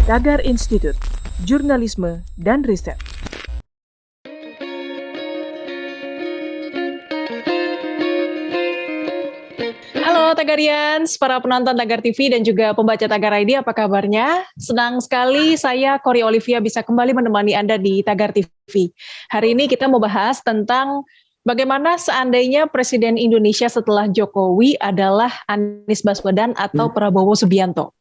Tagar Institut, Jurnalisme dan Riset. Halo Tagarians, para penonton Tagar TV dan juga pembaca Tagar ID, apa kabarnya? Senang sekali saya, Kori Olivia, bisa kembali menemani Anda di Tagar TV. Hari ini kita mau bahas tentang bagaimana seandainya Presiden Indonesia setelah Jokowi adalah Anies Baswedan atau Prabowo Subianto.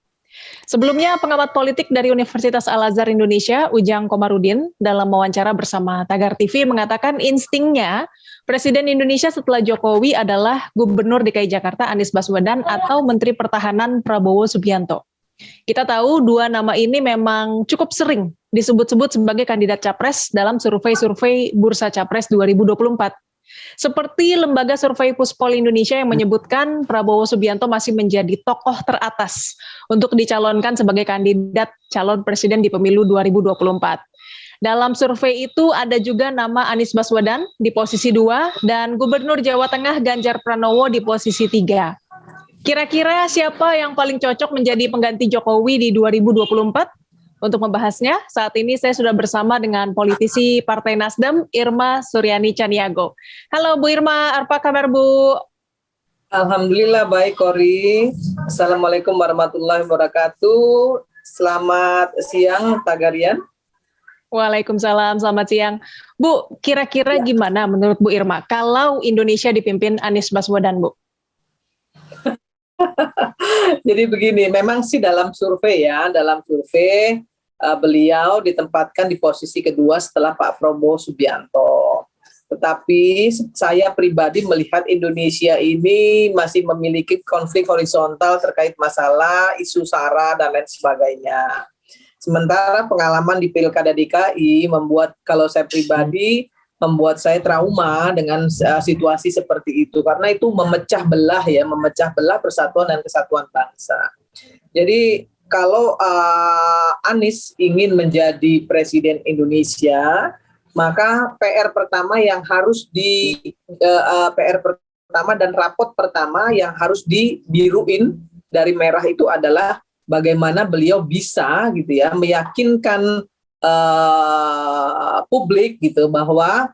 Sebelumnya, pengamat politik dari Universitas Al-Azhar Indonesia, Ujang Komarudin, dalam wawancara bersama Tagar TV mengatakan instingnya Presiden Indonesia setelah Jokowi adalah Gubernur DKI Jakarta Anies Baswedan atau Menteri Pertahanan Prabowo Subianto. Kita tahu dua nama ini memang cukup sering disebut-sebut sebagai kandidat capres dalam survei-survei Bursa Capres 2024. Seperti lembaga survei Puspol Indonesia yang menyebutkan Prabowo Subianto masih menjadi tokoh teratas untuk dicalonkan sebagai kandidat calon presiden di pemilu 2024. Dalam survei itu ada juga nama Anies Baswedan di posisi 2 dan Gubernur Jawa Tengah Ganjar Pranowo di posisi 3. Kira-kira siapa yang paling cocok menjadi pengganti Jokowi di 2024? Untuk membahasnya, saat ini saya sudah bersama dengan politisi Partai Nasdem, Irma Suryani Caniago. Halo Bu Irma, apa kabar Bu? Alhamdulillah baik Kori. Assalamualaikum warahmatullahi wabarakatuh. Selamat siang Tagarian. Waalaikumsalam, selamat siang. Bu, kira-kira gimana menurut Bu Irma kalau Indonesia dipimpin Anies Baswedan, Bu? Jadi begini, memang sih dalam survei beliau ditempatkan di posisi kedua setelah Pak Prabowo Subianto. Tetapi saya pribadi melihat Indonesia ini masih memiliki konflik horizontal terkait masalah isu SARA dan lain sebagainya. Sementara pengalaman di Pilkada DKI membuat saya saya trauma dengan situasi seperti itu karena itu memecah belah persatuan dan kesatuan bangsa. Jadi kalau Anies ingin menjadi Presiden Indonesia, maka PR pertama dan rapot pertama yang harus dibiruin dari merah itu adalah bagaimana beliau bisa meyakinkan publik bahwa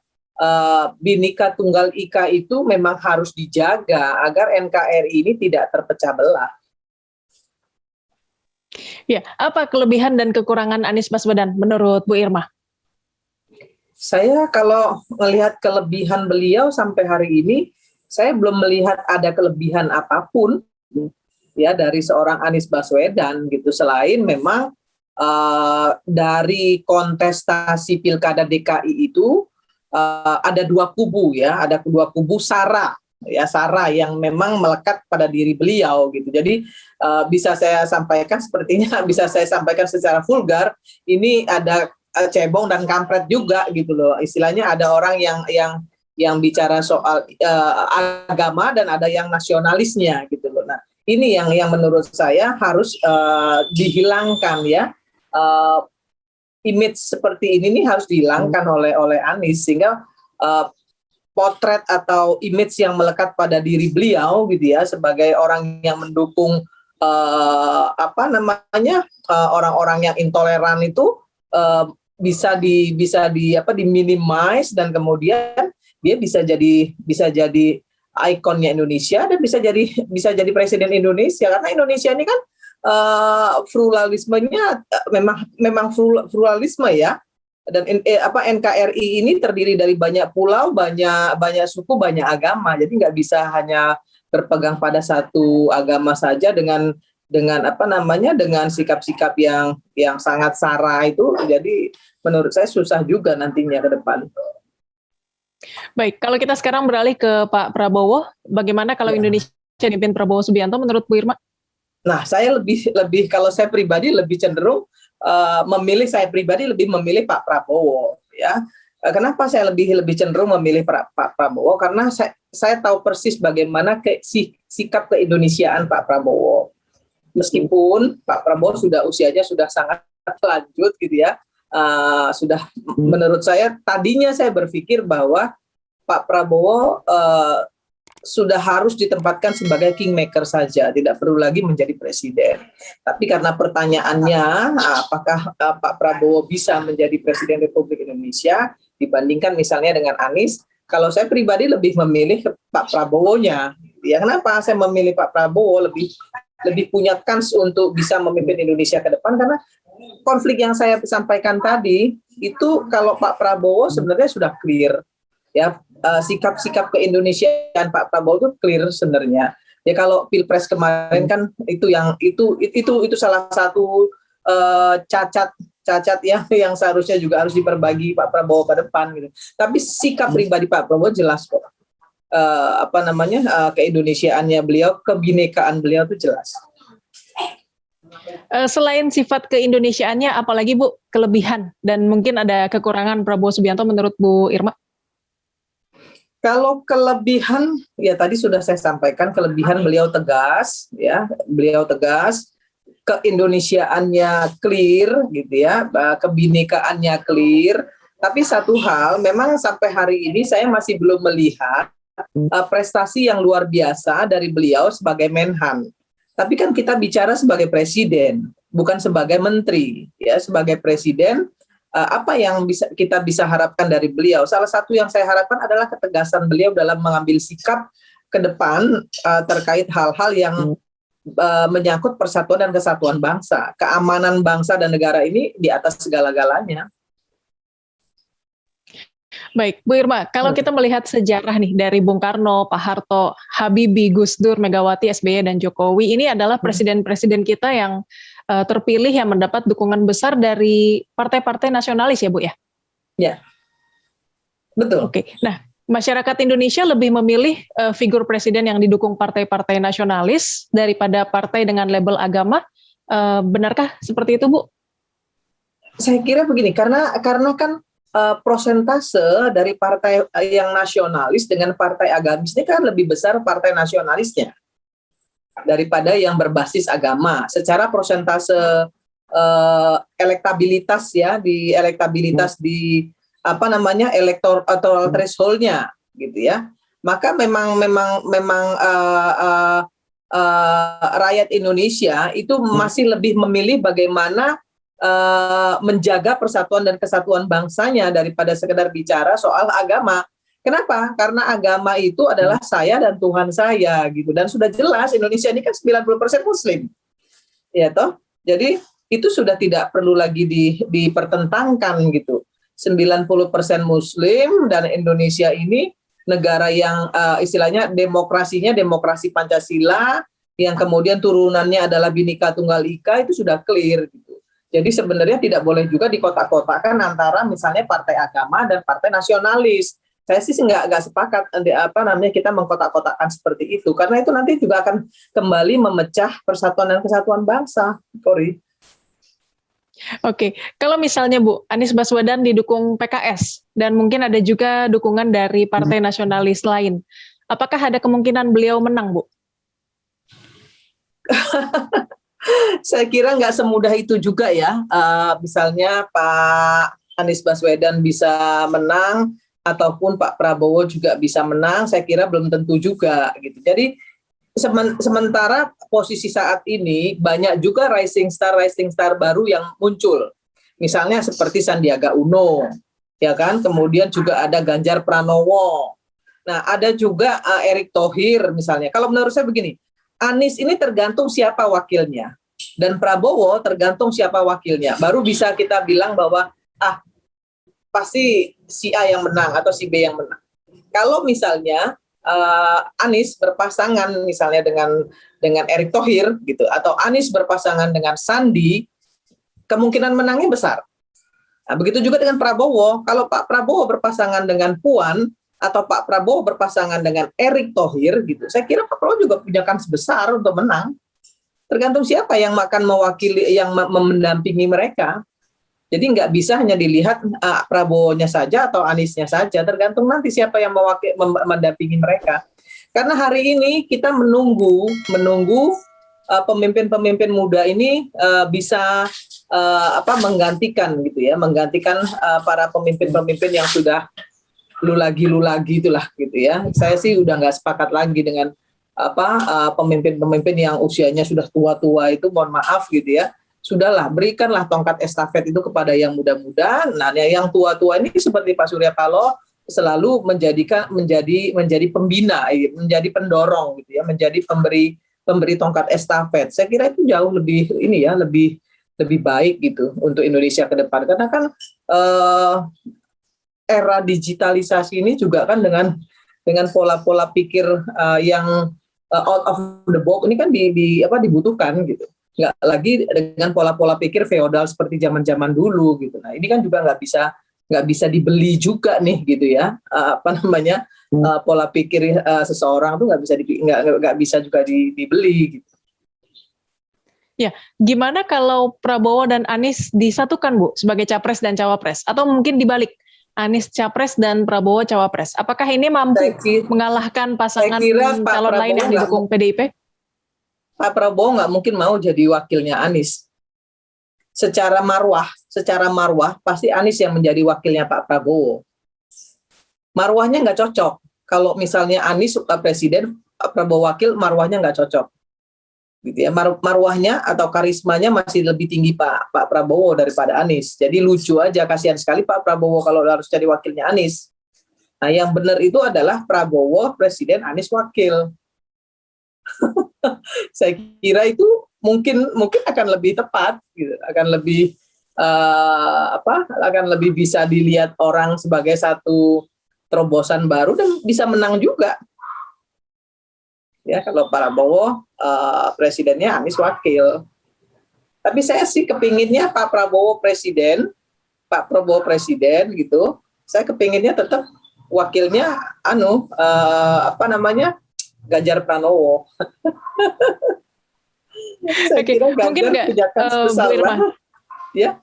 Bhinneka Tunggal Ika itu memang harus dijaga agar NKRI ini tidak terpecah belah. Ya, apa kelebihan dan kekurangan Anies Baswedan menurut Bu Irma? Saya kalau melihat kelebihan beliau sampai hari ini, saya belum melihat ada kelebihan apapun dari seorang Anies Baswedan selain memang dari kontestasi Pilkada DKI itu ada dua kubu SARA yang memang melekat pada diri beliau Jadi bisa saya sampaikan secara vulgar, ini ada cebong dan kampret juga Istilahnya ada orang yang bicara soal agama dan ada yang nasionalisnya Nah, ini yang menurut saya harus dihilangkan image seperti ini harus dihilangkan oleh Anies sehingga potret atau image yang melekat pada diri beliau sebagai orang yang mendukung orang-orang yang intoleran itu bisa diminimize dan kemudian dia bisa jadi ikonnya Indonesia dan bisa jadi presiden Indonesia karena Indonesia ini kan pluralismenya memang pluralisme dan NKRI ini terdiri dari banyak pulau, banyak suku, banyak agama. Jadi nggak bisa hanya berpegang pada satu agama saja dengan sikap-sikap yang sangat SARA itu. Jadi menurut saya susah juga nantinya ke depan. Baik, kalau kita sekarang beralih ke Pak Prabowo, bagaimana kalau Indonesia dipimpin Prabowo Subianto menurut Bu Irma? Nah, saya lebih kalau saya pribadi lebih cenderung memilih Pak Prabowo Kenapa saya lebih cenderung memilih Pak Prabowo? Karena saya tahu persis bagaimana sikap keindonesiaan Pak Prabowo. Meskipun Pak Prabowo usianya sudah sangat lanjut menurut saya tadinya saya berpikir bahwa Pak Prabowo sudah harus ditempatkan sebagai kingmaker saja, tidak perlu lagi menjadi presiden. Tapi karena pertanyaannya, apakah Pak Prabowo bisa menjadi presiden Republik Indonesia dibandingkan misalnya dengan Anies, kalau saya pribadi lebih memilih ke Pak Prabowo-nya. Ya, kenapa saya memilih Pak Prabowo lebih punya kans untuk bisa memimpin Indonesia ke depan, karena konflik yang saya sampaikan tadi itu kalau Pak Prabowo sebenarnya sudah clear. Ya, sikap-sikap keindonesiaan Pak Prabowo itu clear sebenarnya. Ya, kalau Pilpres kemarin kan itu salah satu cacat ya yang seharusnya juga harus diperbagi Pak Prabowo ke depan gitu. Tapi sikap pribadi Pak Prabowo jelas kok. Keindonesiaannya beliau, kebinekaan beliau itu jelas. Selain sifat keindonesiaannya, apalagi Bu kelebihan dan mungkin ada kekurangan Prabowo Subianto menurut Bu Irma? Kalau kelebihan, ya tadi sudah saya sampaikan, kelebihan beliau tegas, ya, beliau tegas, keindonesiaannya clear, gitu ya, kebinekaannya clear. Tapi satu hal, memang sampai hari ini saya masih belum melihat prestasi yang luar biasa dari beliau sebagai Menhan. Tapi kan kita bicara sebagai presiden, bukan sebagai menteri, ya, sebagai presiden. Apa yang kita bisa harapkan dari beliau? Salah satu yang saya harapkan adalah ketegasan beliau dalam mengambil sikap ke depan terkait hal-hal yang menyangkut persatuan dan kesatuan bangsa. Keamanan bangsa dan negara ini di atas segala-galanya. Baik, Bu Irma, kalau kita melihat sejarah nih dari Bung Karno, Pak Harto, Habibie, Gus Dur, Megawati, SBY, dan Jokowi, ini adalah presiden-presiden kita yang terpilih yang mendapat dukungan besar dari partai-partai nasionalis ya Bu ya? Ya, betul. Oke, nah masyarakat Indonesia lebih memilih figur presiden yang didukung partai-partai nasionalis daripada partai dengan label agama, benarkah seperti itu Bu? Saya kira begini, karena kan prosentase dari partai yang nasionalis dengan partai agamis ini kan lebih besar partai nasionalisnya daripada yang berbasis agama. Secara prosentase elektabilitas ya, di elektabilitas di electoral threshold-nya gitu ya. Maka memang rakyat Indonesia itu masih lebih memilih bagaimana menjaga persatuan dan kesatuan bangsanya daripada sekedar bicara soal agama. Kenapa? Karena agama itu adalah saya dan Tuhan saya gitu. Dan sudah jelas Indonesia ini kan 90% Muslim. Ya toh? Jadi itu sudah tidak perlu lagi dipertentangkan gitu. 90% Muslim dan Indonesia ini negara yang istilahnya demokrasinya demokrasi Pancasila, yang kemudian turunannya adalah Bhinneka Tunggal Ika, itu sudah clear gitu. Jadi sebenarnya tidak boleh juga dikotak-kotakan antara misalnya partai agama dan partai nasionalis. Saya sih nggak sepakat kita mengkotak-kotakkan seperti itu, karena itu nanti juga akan kembali memecah persatuan dan kesatuan bangsa, Kori. Oke, kalau misalnya Bu Anies Baswedan didukung PKS dan mungkin ada juga dukungan dari partai nasionalis lain, apakah ada kemungkinan beliau menang, Bu? Saya kira nggak semudah itu juga ya. Misalnya Pak Anies Baswedan bisa menang, ataupun Pak Prabowo juga bisa menang, saya kira belum tentu juga gitu. Jadi sementara posisi saat ini banyak juga rising star baru yang muncul. Misalnya seperti Sandiaga Uno, ya kan? Kemudian juga ada Ganjar Pranowo. Nah, ada juga Erick Thohir misalnya. Kalau menurut saya begini, Anies ini tergantung siapa wakilnya, dan Prabowo tergantung siapa wakilnya. Baru bisa kita bilang bahwa pasti si A yang menang atau si B yang menang. Kalau misalnya Anies berpasangan misalnya dengan Erick Thohir gitu, atau Anies berpasangan dengan Sandi, kemungkinan menangnya besar. Nah, begitu juga dengan Prabowo. Kalau Pak Prabowo berpasangan dengan Puan atau Pak Prabowo berpasangan dengan Erick Thohir gitu, saya kira Pak Prabowo juga punya kans besar untuk menang. Tergantung siapa yang akan mewakili, yang mendampingi mereka. Jadi nggak bisa hanya dilihat Prabowo-nya saja atau Aniesnya saja, tergantung nanti siapa yang mendampingi mereka. Karena hari ini kita menunggu pemimpin-pemimpin muda ini bisa menggantikan gitu ya, menggantikan para pemimpin-pemimpin yang sudah lu lagi itulah gitu ya. Saya sih udah nggak sepakat lagi dengan pemimpin-pemimpin yang usianya sudah tua-tua itu, mohon maaf gitu ya. Sudahlah, berikanlah tongkat estafet itu kepada yang muda-muda. Nah, yang tua-tua ini seperti Pak Surya Paloh selalu menjadi pembina, menjadi pendorong gitu ya, menjadi pemberi tongkat estafet. Saya kira itu jauh lebih lebih baik gitu untuk Indonesia ke depan, karena kan era digitalisasi ini juga kan dengan pola-pola pikir yang out of the box ini kan dibutuhkan gitu. Nggak lagi dengan pola-pola pikir feodal seperti zaman-zaman dulu gitu. Nah, ini kan juga nggak bisa dibeli juga nih gitu ya. Pola pikir seseorang tuh nggak bisa juga dibeli gitu. Ya, gimana kalau Prabowo dan Anies disatukan, Bu, sebagai capres dan cawapres? Atau mungkin dibalik, Anies capres dan Prabowo cawapres? Apakah ini mampu mengalahkan pasangan calon lain yang didukung PDIP? Pak Prabowo nggak mungkin mau jadi wakilnya Anies. Secara marwah pasti Anies yang menjadi wakilnya Pak Prabowo. Marwahnya nggak cocok. Kalau misalnya Anies presiden, Pak Prabowo wakil, marwahnya nggak cocok. Gitu ya. Marwahnya atau karismanya masih lebih tinggi Pak Prabowo daripada Anies. Jadi lucu aja, kasihan sekali Pak Prabowo kalau harus jadi wakilnya Anies. Nah, yang benar itu adalah Prabowo presiden, Anies wakil. Saya kira itu mungkin akan lebih tepat, gitu. akan lebih bisa dilihat orang sebagai satu terobosan baru dan bisa menang juga. Ya, kalau Prabowo presidennya, Anies wakil. Tapi saya sih kepinginnya Pak Prabowo presiden gitu. Saya kepinginnya tetap wakilnya Ganjar Pranowo. Saya kira Ganjar punya kans besar lah. Ya.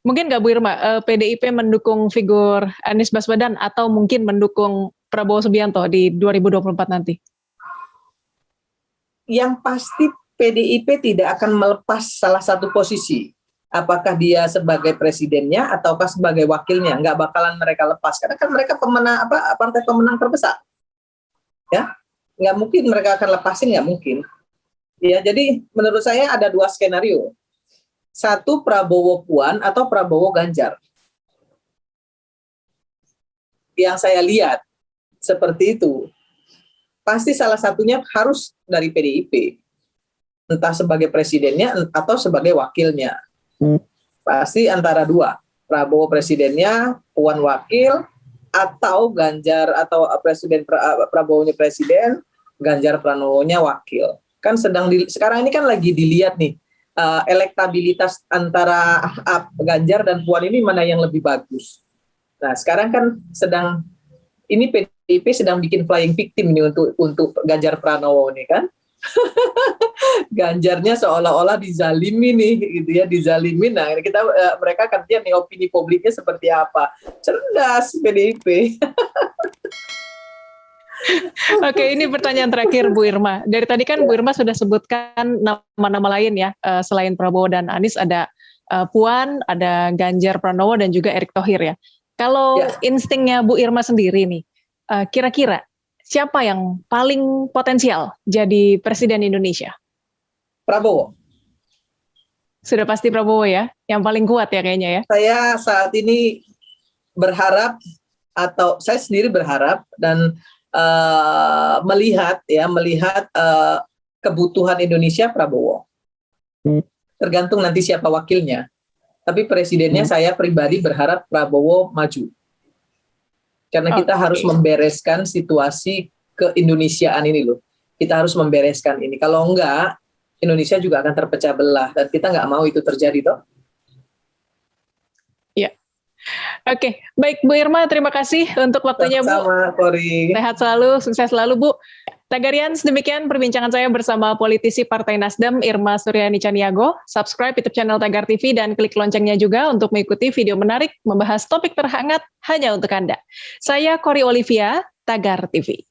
Mungkin nggak Bu Irma, PDIP mendukung figur Anies Baswedan atau mungkin mendukung Prabowo Subianto di 2024 nanti? Yang pasti PDIP tidak akan melepas salah satu posisi. Apakah dia sebagai presidennya ataukah sebagai wakilnya, nggak bakalan mereka lepas. Karena kan mereka partai pemenang terbesar. Ya, nggak mungkin mereka akan lepasin, nggak mungkin. Ya, jadi menurut saya ada dua skenario. Satu, Prabowo Puan atau Prabowo Ganjar. Yang saya lihat seperti itu. Pasti salah satunya harus dari PDIP. Entah sebagai presidennya atau sebagai wakilnya. Pasti antara dua. Prabowo presidennya, Puan wakil, atau Ganjar atau Prabowo-nya presiden, Ganjar Pranowo-nya wakil. Kan sekarang ini kan lagi dilihat nih elektabilitas antara Ganjar dan Puan ini mana yang lebih bagus. Nah, sekarang kan PDIP sedang bikin flying victim nih untuk Ganjar Pranowo nih kan. Ganjarnya seolah-olah dizalimi nih gitu ya, dizalimi. Nah, mereka akan lihat nih opini publiknya seperti apa. Cerdas PDIP. Oke, ini pertanyaan terakhir Bu Irma. Dari tadi kan Bu Irma sudah sebutkan nama-nama lain ya, selain Prabowo dan Anies ada Puan, ada Ganjar Pranowo dan juga Erick Thohir ya. Kalau instingnya Bu Irma sendiri nih, kira-kira siapa yang paling potensial jadi presiden Indonesia? Prabowo. Sudah pasti Prabowo ya, yang paling kuat ya kayaknya ya. Saya saat ini berharap, atau saya sendiri berharap dan melihat kebutuhan Indonesia Prabowo. Tergantung nanti siapa wakilnya. Tapi presidennya saya pribadi berharap Prabowo maju. Karena kita harus membereskan situasi keindonesiaan ini loh. Kita harus membereskan ini. Kalau enggak, Indonesia juga akan terpecah belah dan kita nggak mau itu terjadi toh. Iya. Oke, baik Bu Irma, terima kasih untuk waktunya Bu. Sama, Kori. Sehat selalu, sukses selalu Bu. Tagarians, demikian perbincangan saya bersama politisi Partai Nasdem Irma Suryani Chaniago. Subscribe YouTube channel Tagar TV dan klik loncengnya juga untuk mengikuti video menarik membahas topik terhangat hanya untuk Anda. Saya Kori Olivia, Tagar TV.